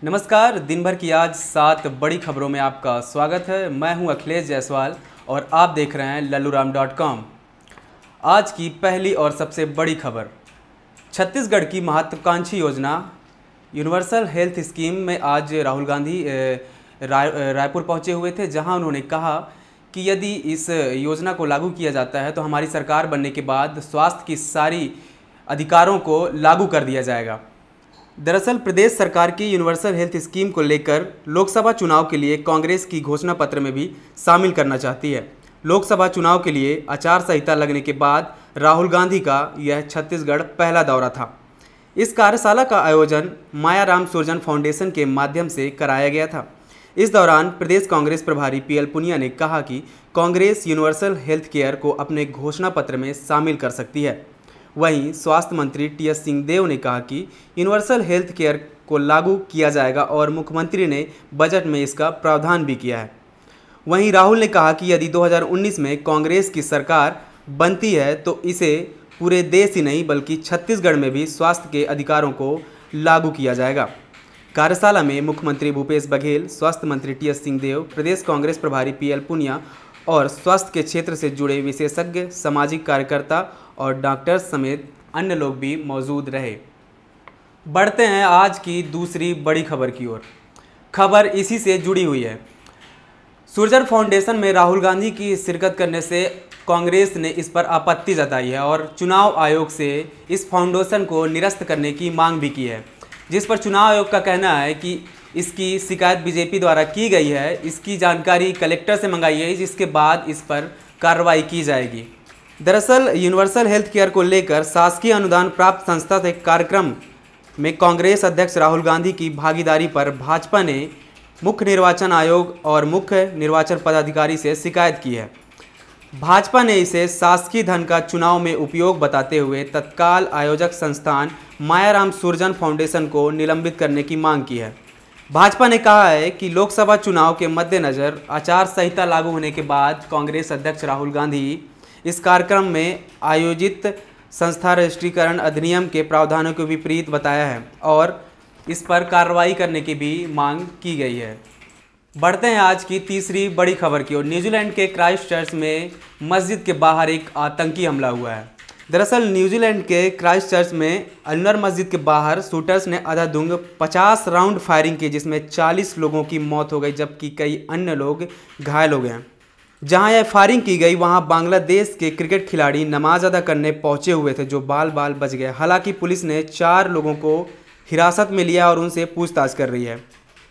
नमस्कार। दिन भर की आज 7 बड़ी खबरों में आपका स्वागत है। मैं हूं अखिलेश जायसवाल और आप देख रहे हैं लल्लूराम.com। आज की पहली और सबसे बड़ी खबर, छत्तीसगढ़ की महत्वाकांक्षी योजना यूनिवर्सल हेल्थ स्कीम में आज राहुल गांधी रायपुर पहुंचे हुए थे, जहां उन्होंने कहा कि यदि इस योजना को लागू किया जाता है तो हमारी सरकार बनने के बाद स्वास्थ्य की सारी अधिकारों को लागू कर दिया जाएगा। दरअसल प्रदेश सरकार की यूनिवर्सल हेल्थ स्कीम को लेकर लोकसभा चुनाव के लिए कांग्रेस की घोषणा पत्र में भी शामिल करना चाहती है। लोकसभा चुनाव के लिए आचार संहिता लगने के बाद राहुल गांधी का यह छत्तीसगढ़ पहला दौरा था। इस कार्यशाला का आयोजन मायाराम सुरजन फाउंडेशन के माध्यम से कराया गया था। इस दौरान प्रदेश कांग्रेस प्रभारी पीएल पुनिया ने कहा कि कांग्रेस यूनिवर्सल हेल्थ केयर को अपने घोषणा पत्र में शामिल कर सकती है। वहीं स्वास्थ्य मंत्री टीएस सिंहदेव ने कहा कि यूनिवर्सल हेल्थ केयर को लागू किया जाएगा और मुख्यमंत्री ने बजट में इसका प्रावधान भी किया है। वहीं राहुल ने कहा कि यदि 2019 में कांग्रेस की सरकार बनती है तो इसे पूरे देश ही नहीं बल्कि छत्तीसगढ़ में भी स्वास्थ्य के अधिकारों को लागू किया जाएगा। कार्यशाला में मुख्यमंत्री भूपेश बघेल, स्वास्थ्य मंत्री टीएस सिंहदेव, प्रदेश कांग्रेस प्रभारी पीएल पुनिया और स्वास्थ्य के क्षेत्र से जुड़े विशेषज्ञ, सामाजिक कार्यकर्ता और डॉक्टर समेत अन्य लोग भी मौजूद रहे। बढ़ते हैं आज की दूसरी बड़ी खबर की ओर। खबर इसी से जुड़ी हुई है। सुरजन फाउंडेशन में राहुल गांधी की शिरकत करने से कांग्रेस ने इस पर आपत्ति जताई है और चुनाव आयोग से इस फाउंडेशन को निरस्त करने की मांग भी की है, जिस पर चुनाव आयोग का कहना है कि इसकी शिकायत बीजेपी द्वारा की गई है। इसकी जानकारी कलेक्टर से मंगाई है, जिसके बाद इस पर कार्रवाई की जाएगी। दरअसल यूनिवर्सल हेल्थ केयर को लेकर शासकीय अनुदान प्राप्त संस्था से कार्यक्रम में कांग्रेस अध्यक्ष राहुल गांधी की भागीदारी पर भाजपा ने मुख्य निर्वाचन आयोग और मुख्य निर्वाचन पदाधिकारी से शिकायत की है। भाजपा ने इसे शासकीय धन का चुनाव में उपयोग बताते हुए तत्काल आयोजक संस्थान मायाराम सुरजन फाउंडेशन को निलंबित करने की मांग की है। भाजपा ने कहा है कि लोकसभा चुनाव के मद्देनज़र आचार संहिता लागू होने के बाद कांग्रेस अध्यक्ष राहुल गांधी इस कार्यक्रम में आयोजित संस्था रजिस्ट्रीकरण अधिनियम के प्रावधानों के विपरीत बताया है और इस पर कार्रवाई करने की भी मांग की गई है। बढ़ते हैं आज की तीसरी बड़ी खबर की ओर। न्यूजीलैंड के क्राइस्ट चर्च में मस्जिद के बाहर एक आतंकी हमला हुआ है। दरअसल न्यूजीलैंड के क्राइस्ट चर्च में अनवर मस्जिद के बाहर शूटर्स ने अंधाधुंध 50 राउंड फायरिंग की, जिसमें 40 लोगों की मौत हो गई जबकि कई अन्य लोग घायल हो गए। जहां यह फायरिंग की गई वहां बांग्लादेश के क्रिकेट खिलाड़ी नमाज अदा करने पहुंचे हुए थे, जो बाल बाल बच गए। हालांकि पुलिस ने 4 लोगों को हिरासत में लिया और उनसे पूछताछ कर रही है।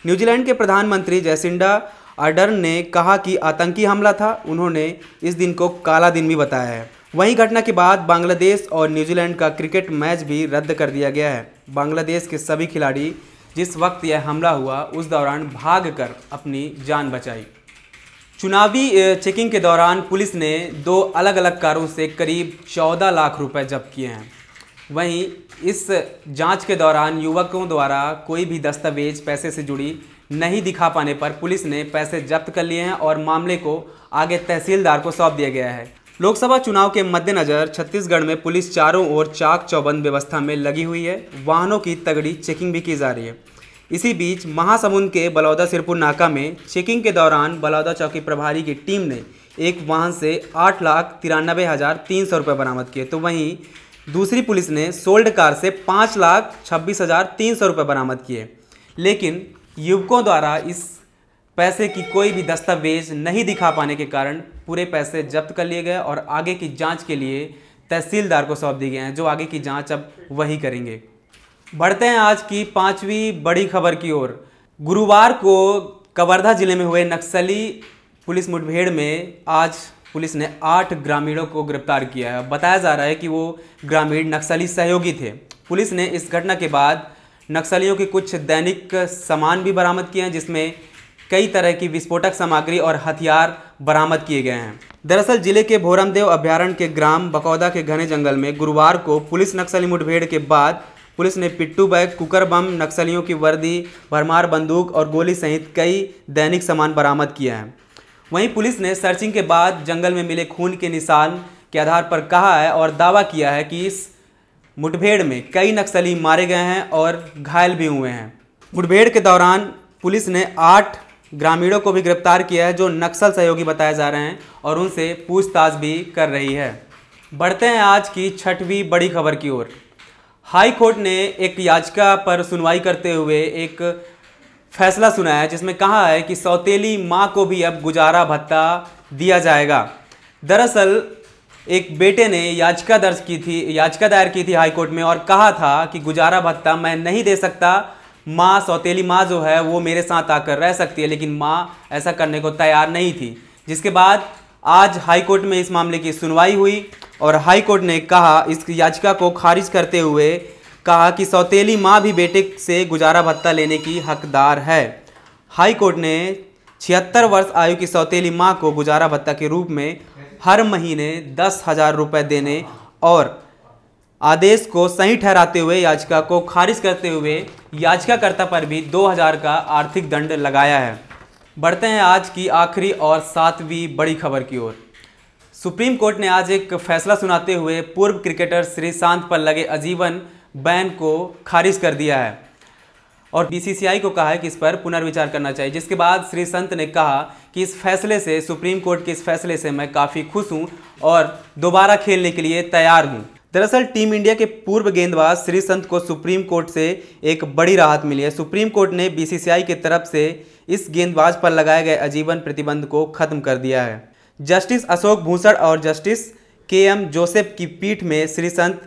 न्यूजीलैंड के प्रधानमंत्री जैसिंडा आर्डर्न ने कहा कि आतंकी हमला था। उन्होंने इस दिन को काला दिन भी बताया है। वहीं घटना के बाद बांग्लादेश और न्यूजीलैंड का क्रिकेट मैच भी रद्द कर दिया गया है। बांग्लादेश के सभी खिलाड़ी जिस वक्त यह हमला हुआ उस दौरान भागकर अपनी जान बचाई। चुनावी चेकिंग के दौरान पुलिस ने 2 अलग अलग कारों से करीब 14 लाख रुपए जब्त किए हैं। वहीं इस जांच के दौरान युवकों द्वारा कोई भी दस्तावेज पैसे से जुड़ी नहीं दिखा पाने पर पुलिस ने पैसे जब्त कर लिए हैं और मामले को आगे तहसीलदार को सौंप दिया गया है। लोकसभा चुनाव के मद्देनज़र छत्तीसगढ़ में पुलिस चारों ओर चाक चौबंद व्यवस्था में लगी हुई है। वाहनों की तगड़ी चेकिंग भी की जा रही है। इसी बीच महासमुंद के बलौदा सिरपुर नाका में चेकिंग के दौरान बलौदा चौकी प्रभारी की टीम ने एक वाहन से 8,93,300 रुपये बरामद किए, तो वहीं दूसरी पुलिस ने सोल्ड कार से 5,26,300 रुपये बरामद किए। लेकिन युवकों द्वारा इस पैसे की कोई भी दस्तावेज नहीं दिखा पाने के कारण पूरे पैसे जब्त कर लिए गए और आगे की जांच के लिए तहसीलदार को सौंप दिए गए हैं, जो आगे की जांच अब वही करेंगे। बढ़ते हैं आज की 5वीं बड़ी खबर की ओर। गुरुवार को कवर्धा जिले में हुए नक्सली पुलिस मुठभेड़ में आज पुलिस ने 8 ग्रामीणों को गिरफ्तार किया है। बताया जा रहा है कि वो ग्रामीण नक्सली सहयोगी थे। पुलिस ने इस घटना के बाद नक्सलियों के कुछ दैनिक सामान भी बरामद किए हैं, जिसमें कई तरह की विस्फोटक सामग्री और हथियार बरामद किए गए हैं। दरअसल जिले के भोरमदेव अभ्यारण्य के ग्राम बकौदा के घने जंगल में गुरुवार को पुलिस नक्सली मुठभेड़ के बाद पुलिस ने पिट्ठू बैग, कुकर बम, नक्सलियों की वर्दी, भरमार बंदूक और गोली सहित कई दैनिक सामान बरामद किया है। वहीं पुलिस ने सर्चिंग के बाद जंगल में मिले खून के निशान के आधार पर कहा है और दावा किया है कि इस मुठभेड़ में कई नक्सली मारे गए हैं और घायल भी हुए हैं। मुठभेड़ के दौरान पुलिस ने 8 ग्रामीणों को भी गिरफ्तार किया है जो नक्सल सहयोगी बताए जा रहे हैं और उनसे पूछताछ भी कर रही है। बढ़ते हैं आज की 6वीं बड़ी खबर की ओर। हाई कोर्ट ने एक याचिका पर सुनवाई करते हुए एक फैसला सुनाया है जिसमें कहा है कि सौतेली मां को भी अब गुजारा भत्ता दिया जाएगा। दरअसल एक बेटे ने याचिका दायर की थी हाई कोर्ट में और कहा था कि गुजारा भत्ता मैं नहीं दे सकता, माँ सौतेली माँ जो है वो मेरे साथ आकर रह सकती है, लेकिन माँ ऐसा करने को तैयार नहीं थी। जिसके बाद आज हाई कोर्ट में इस मामले की सुनवाई हुई और हाई कोर्ट ने कहा, इस याचिका को खारिज करते हुए कहा कि सौतेली माँ भी बेटे से गुजारा भत्ता लेने की हकदार है। हाई कोर्ट ने 76 वर्ष आयु की सौतेली माँ को गुजारा भत्ता के रूप में हर महीने 10,000 रुपये देने और आदेश को सही ठहराते हुए याचिका को खारिज करते हुए याचिकाकर्ता पर भी 2,000 का आर्थिक दंड लगाया है। बढ़ते हैं आज की आखिरी और 7वीं बड़ी खबर की ओर। सुप्रीम कोर्ट ने आज एक फैसला सुनाते हुए पूर्व क्रिकेटर श्रीसंत पर लगे आजीवन बैन को खारिज कर दिया है और बीसीसीआई को कहा है कि इस पर पुनर्विचार करना चाहिए। जिसके बाद श्रीसंत ने कहा कि इस फैसले से, सुप्रीम कोर्ट के इस फैसले से मैं काफ़ी खुश हूं और दोबारा खेलने के लिए तैयार हूं। दरअसल टीम इंडिया के पूर्व गेंदबाज श्रीसंत को सुप्रीम कोर्ट से एक बड़ी राहत मिली है। सुप्रीम कोर्ट ने बीसीसीआई की तरफ से इस गेंदबाज पर लगाए गए आजीवन प्रतिबंध को खत्म कर दिया है। जस्टिस अशोक भूषण और जस्टिस KM जोसेफ की पीठ में श्रीसंत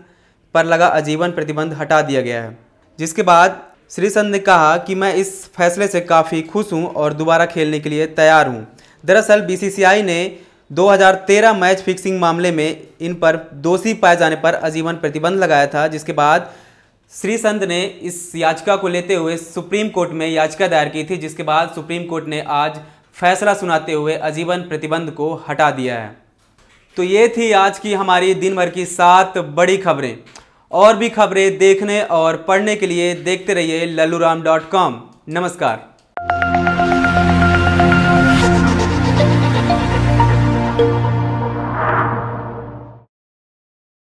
पर लगा आजीवन प्रतिबंध हटा दिया गया है। जिसके बाद श्रीसंत ने कहा कि मैं इस फैसले से काफ़ी खुश हूं और दोबारा खेलने के लिए तैयार हूं। दरअसल बीसीसीआई ने 2013 मैच फिक्सिंग मामले में इन पर दोषी पाए जाने पर आजीवन प्रतिबंध लगाया था। जिसके बाद श्रीसंत ने इस याचिका को लेते हुए सुप्रीम कोर्ट में याचिका दायर की थी, जिसके बाद सुप्रीम कोर्ट ने आज फैसला सुनाते हुए आजीवन प्रतिबंध को हटा दिया है। तो ये थी आज की हमारी दिन भर की 7 बड़ी खबरें। और भी खबरें देखने और पढ़ने के लिए देखते रहिए lalluram.com। नमस्कार।